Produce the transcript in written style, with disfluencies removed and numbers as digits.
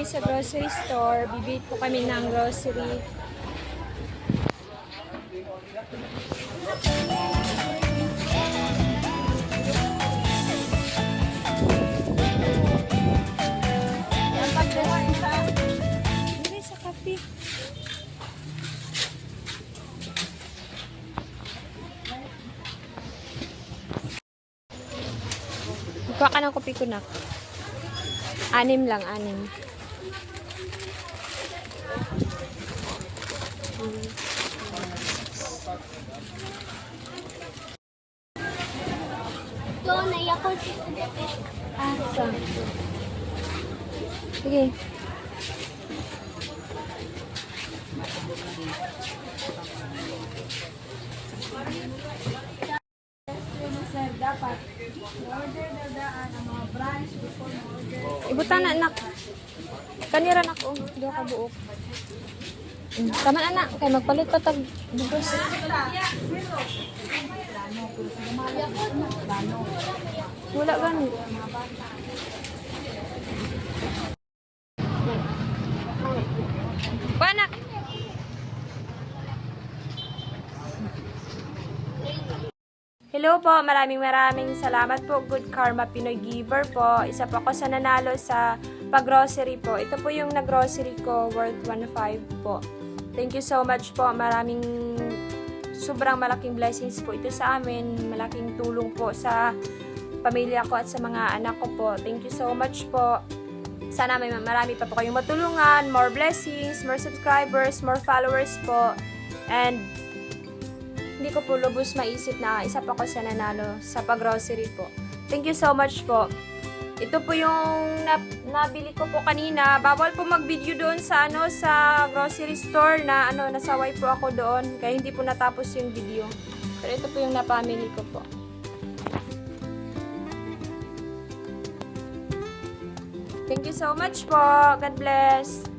kami sa grocery store. Bibili po kami ng grocery. Hindi sa kape. Kuha ka ng kopi ko na. 6 lang, 6. Ito, naiyak ko. Asa? Sige. Sir, dapat order dadaan ang mga branch before order. Ibutan na, anak. Kanira na ko. Dua ka buok. Tama na, anak. Kaya magpalit pa tag bugos. Wala gani. Anak. Hello po, maraming salamat po, Good Karma Pinoy Giver po. Isa po ako sa nanalo sa pag-grocery po. Ito po yung nag-grocery ko, worth 1.5 po. Thank you so much po. Sobrang malaking blessings po ito sa amin. Malaking tulong po sa pamilya ko at sa mga anak ko po. Thank you so much po. Sana marami pa po kayong matulungan, more blessings, more subscribers, more followers po. And hindi ko po lubos maisip na isa pa ko sa nanalo sa pag-grocery po. Thank you so much po. Ito po yung nabili ko po kanina. Bawal po mag-video doon sa sa grocery store na nasaway po ako doon. Kaya hindi po natapos yung video. Pero ito po yung napamili ko po. Thank you so much po. God bless.